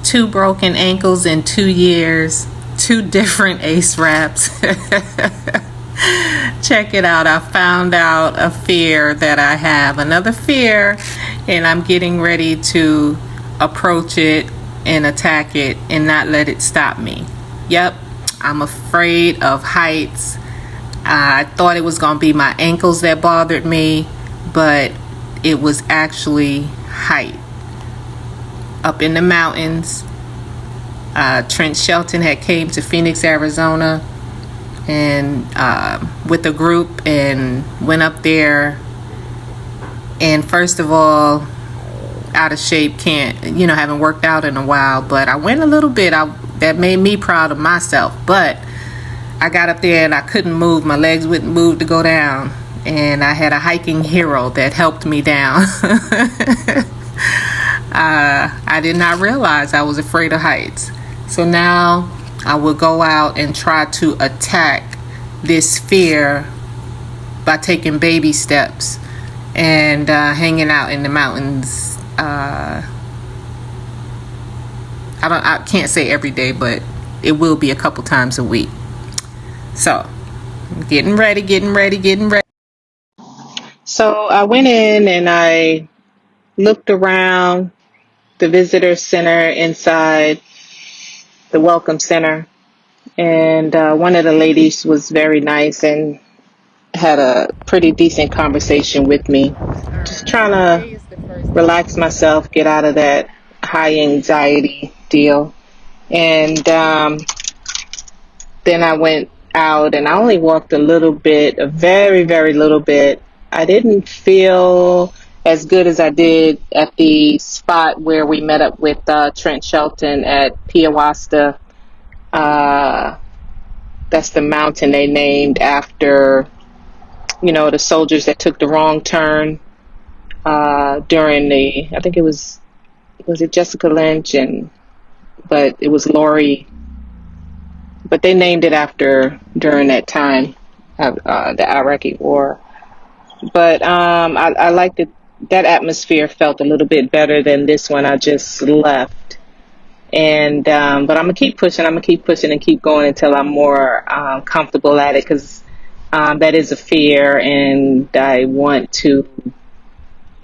2 broken ankles in 2 years, 2 different ACE wraps. Check it out. I found out a fear that I have, another fear, and I'm getting ready to approach it and attack it and not let it stop me. Yep, I'm afraid of heights. I thought it was going to be my ankles that bothered me, but it was actually height. Up in the mountains, Trent Shelton had came to Phoenix, Arizona, and with a group, and went up there. And first of all, out of shape, haven't worked out in a while, but I went a little bit. That made me proud of myself. But I got up there and I couldn't move. My legs wouldn't move to go down, and I had a hiking hero that helped me down. I did not realize I was afraid of heights. So now I will go out and try to attack this fear by taking baby steps and hanging out in the mountains. I can't say every day, but it will be a couple times a week. So, getting ready. So I went in and I looked around the visitor center inside the welcome center, and one of the ladies was very nice and had a pretty decent conversation with me. Just trying to relax myself, get out of that high anxiety deal. And then I went out and I only walked a little bit, a very, very little bit. I didn't feel as good as I did at the spot where we met up with Trent Shelton at Piawasta. That's the mountain they named after, the soldiers that took the wrong turn during I think it was it Jessica Lynch, but it was Lori. But they named it after during that time of the Iraqi war. But I liked it. That atmosphere felt a little bit better than this one I just left. And but I'm gonna keep pushing and keep going until I'm more comfortable at it, because that is a fear, and I want to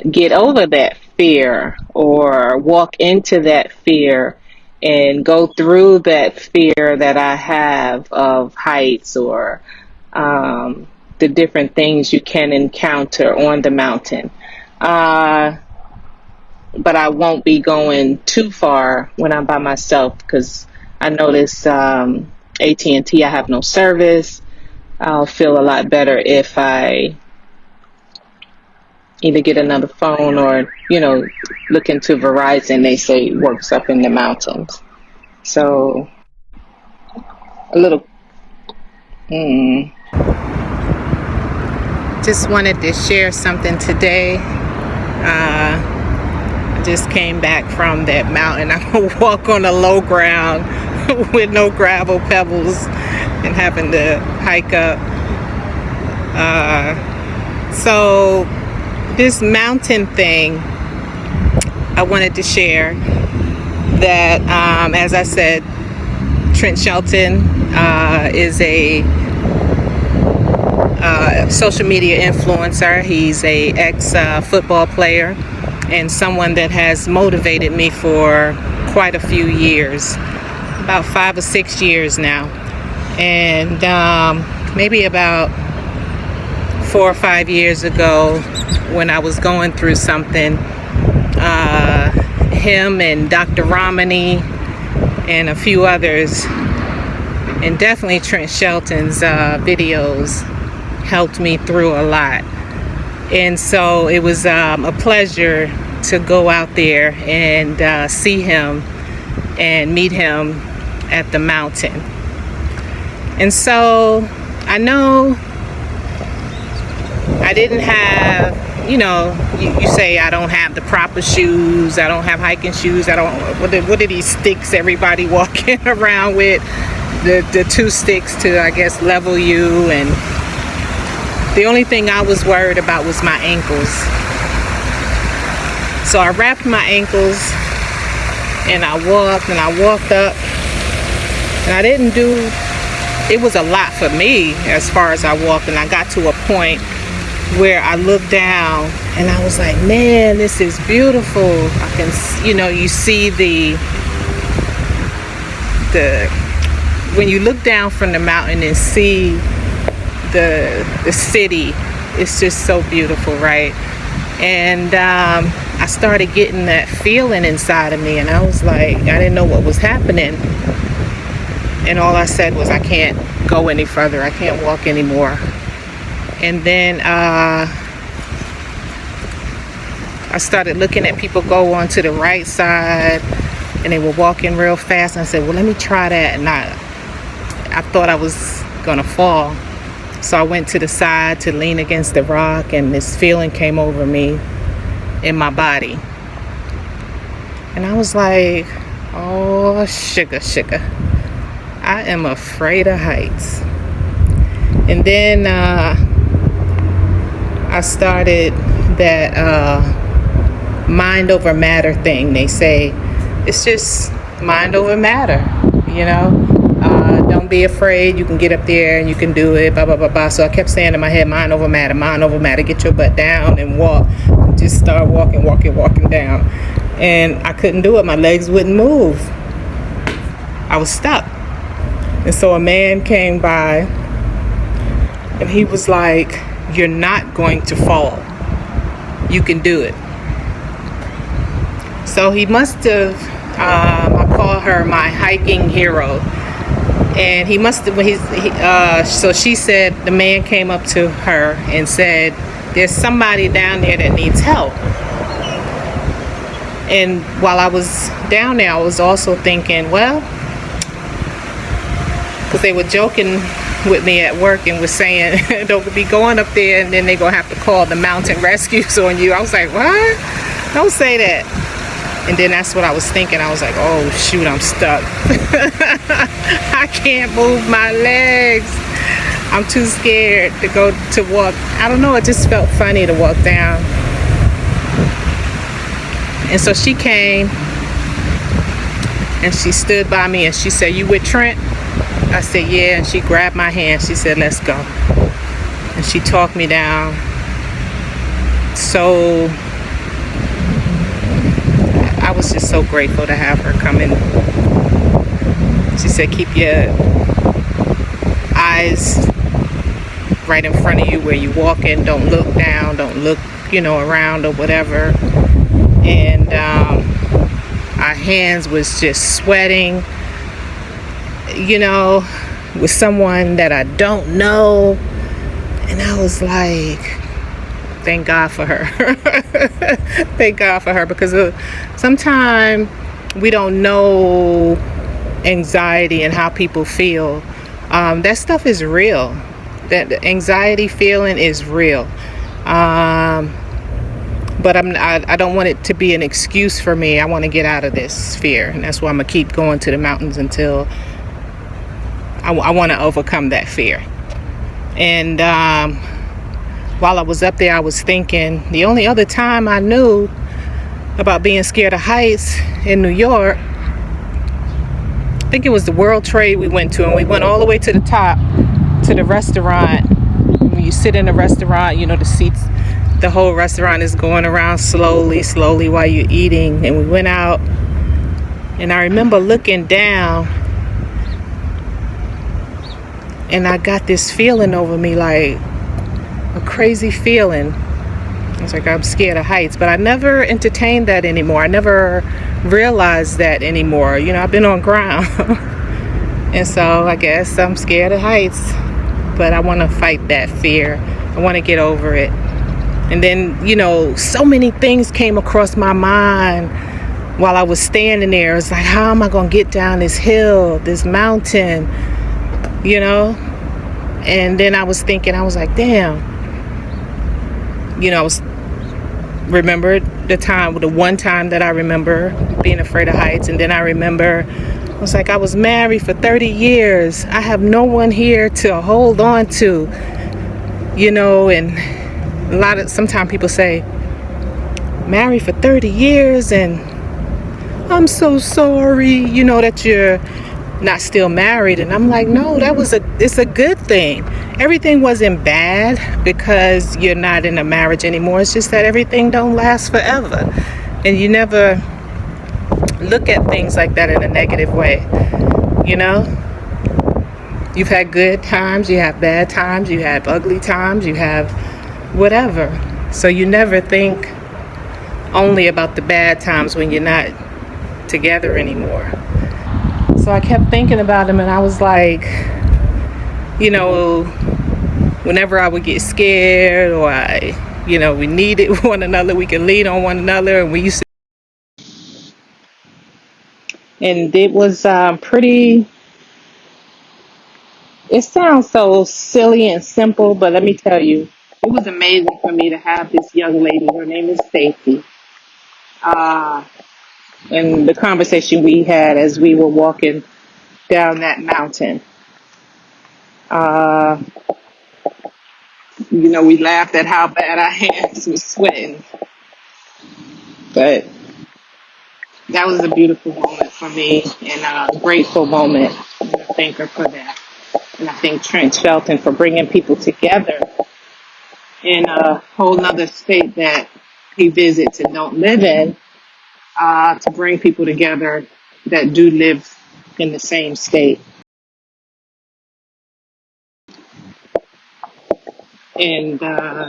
get over that fear or walk into that fear and go through that fear that I have of heights or the different things you can encounter on the mountain. But I won't be going too far when I'm by myself, because I notice AT&T, I have no service. I'll feel a lot better if I either get another phone or, look into Verizon. They say it works up in the mountains. So, a little... Just wanted to share something today. I just came back from that mountain. I'm going to walk on the low ground with no gravel, pebbles, and having to hike up. So this mountain thing, I wanted to share that, as I said, Trent Shelton is a social media influencer. He's a ex-football player and someone that has motivated me for quite a few years, about 5 or 6 years now. And maybe about 4 or 5 years ago, when I was going through something, him and Dr. Romney and a few others, and definitely Trent Shelton's videos helped me through a lot. And so it was a pleasure to go out there and see him and meet him at the mountain. And so I know I didn't have, you say I don't have the proper shoes, I don't have hiking shoes, I don't, what are these sticks everybody walking around with? The 2 sticks to, I guess, level you. And the only thing I was worried about was my ankles. So I wrapped my ankles and I walked and I walked up, and I didn't do, it was a lot for me as far as I walked, and I got to a point where I looked down and I was like, man, this is beautiful. I can, you see the when you look down from the mountain and see the city, it's just so beautiful, right? And I started getting that feeling inside of me, and I was like, I didn't know what was happening, and all I said was, I can't go any further, I can't walk anymore. And then I started looking at people go onto the right side, and they were walking real fast, and I said, well, let me try that. And I thought I was gonna fall, so I went to the side to lean against the rock, and this feeling came over me in my body, and I was like, oh, sugar, I am afraid of heights. And then I started that mind over matter thing. They say it's just mind over matter, don't be afraid, you can get up there and you can do it, blah blah blah blah. So I kept saying in my head, mind over matter, get your butt down and walk. Just start walking down, and I couldn't do it. My legs wouldn't move. I was stuck. And so a man came by, and he was like, you're not going to fall, you can do it. So he must have, I call her my hiking hero, and he must have, so she said, the man came up to her and said, there's somebody down there that needs help. And while I was down there, I was also thinking, well, because they were joking with me at work and was saying, don't be going up there and then they're gonna have to call the mountain rescues on you. I was like, what? Don't say that. And then that's what I was thinking. I was like, oh shoot, I'm stuck. I can't move my legs. I'm too scared to go to walk. I don't know, it just felt funny to walk down. And so she came and she stood by me and she said, you with Trent? I said, yeah. And she grabbed my hand. She said, let's go. And she talked me down. So I was just so grateful to have her come in. She said, keep your eyes right in front of you where you're walking. Don't look down. Don't look, around or whatever. And our hands was just sweating, with someone that I don't know. And I was like, thank God for her. Thank God for her, because sometimes we don't know anxiety and how people feel. That stuff is real. That anxiety feeling is real. But I don't want it to be an excuse for me. I want to get out of this fear, and that's why I'm gonna keep going to the mountains until I want to overcome that fear. And while I was up there, I was thinking, the only other time I knew about being scared of heights in New York, I think it was the World Trade we went to, and we went all the way to the top to the restaurant. When you sit in the restaurant, the seats, the whole restaurant is going around slowly while you're eating. And we went out, and I remember looking down, and I got this feeling over me, like a crazy feeling. It's like I'm scared of heights, but I never entertained that anymore. I never realized that anymore. I've been on ground. And so I guess I'm scared of heights, but I want to fight that fear. I want to get over it. And then, so many things came across my mind while I was standing there. It's like, how am I going to get down this hill, this mountain, And then I was thinking, I was like, damn. I was remembered the one time that I remember being afraid of heights. And then I remember, I was like, I was married for 30 years. I have no one here to hold on to, and sometimes people say, married for 30 years and I'm so sorry, that you're not still married. And I'm like, no, it's a good thing. Everything wasn't bad because you're not in a marriage anymore. It's just that everything don't last forever. And you never look at things like that in a negative way, you know? You've had good times, you have bad times, you have ugly times, you have whatever. So you never think only about the bad times when you're not together anymore. So I kept thinking about him, and I was like, whenever I would get scared or we needed one another, we could lean on one another, and we used to. And it was pretty. It sounds so silly and simple, but let me tell you, it was amazing for me to have this young lady. Her name is Stacy. And the conversation we had as we were walking down that mountain. Uh, we laughed at how bad our hands were sweating. But that was a beautiful moment for me and a grateful moment. And I thank her for that. And I thank Trent Shelton for bringing people together in a whole other state that he visits and don't live in, to bring people together that do live in the same state. And I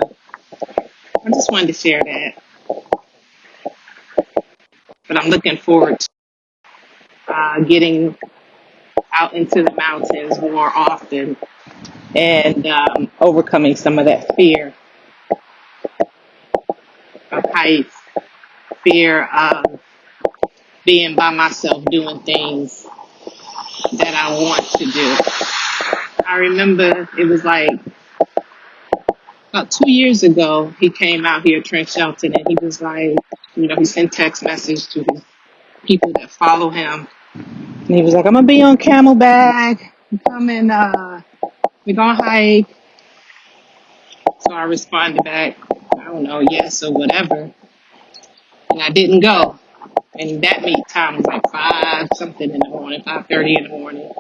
just wanted to share that. But I'm looking forward to getting out into the mountains more often and overcoming some of that fear of heights, fear of being by myself doing things that I want to do. I remember it was like about 2 years ago, he came out here, Trent Shelton, and he was like, he sent text message to his people that follow him. And he was like, I'm going to be on Camelback. Come and we're going to hike. So I responded back, I don't know, yes or whatever. And I didn't go. And that meet time was like 5 something in the morning, 5:30 in the morning.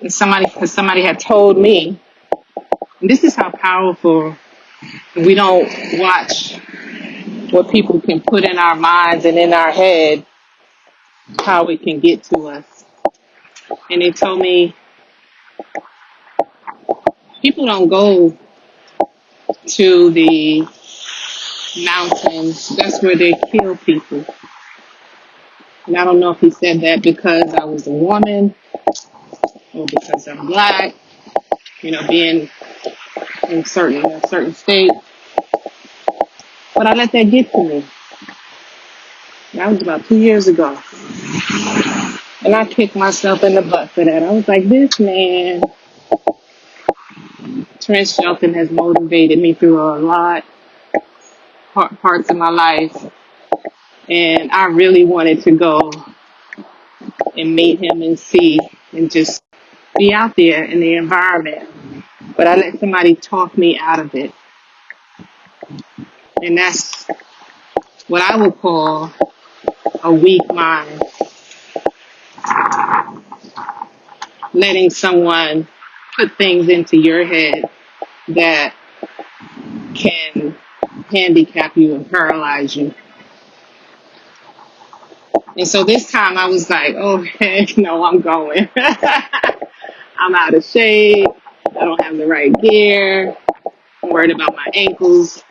And somebody had told me, and this is how powerful, we don't watch what people can put in our minds and in our head, how it can get to us. And they told me, people don't go to the mountains. That's where they kill people. And I don't know if he said that because I was a woman or because I'm black, being in a certain state. But I let that get to me. That was about 2 years ago. And I kicked myself in the butt for that. I was like, this man, Trent Shelton, has motivated me through a lot parts of my life. And I really wanted to go and meet him and see and just be out there in the environment. But I let somebody talk me out of it. And that's what I would call a weak mind. Letting someone put things into your head that can handicap you and paralyze you. And so this time I was like, oh, heck no, I'm going. I'm out of shape. I don't have the right gear. I'm worried about my ankles.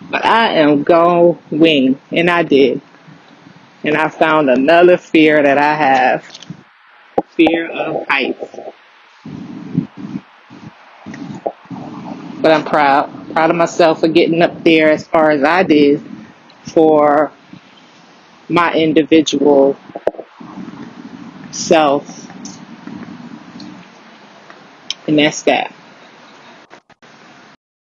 But I am going. And I did. And I found another fear that I have. Fear of heights. But I'm proud of myself for getting up there as far as I did for my individual self. And that's that.